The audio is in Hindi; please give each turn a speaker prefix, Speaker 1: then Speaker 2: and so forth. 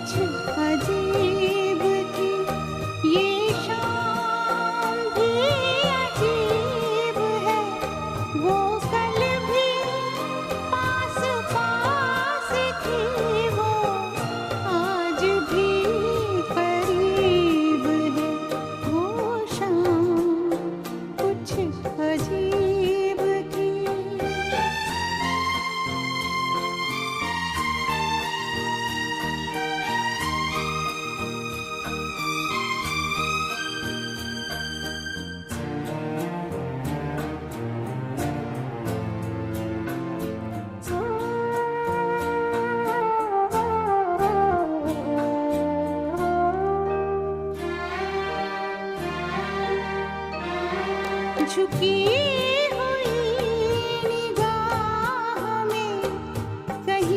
Speaker 1: कुछ अजीब थी ये शाम भी अजीब है। वो कल भी पास पास थी, वो आज भी करीब है। वो शाम कुछ अजीब थी। झुकी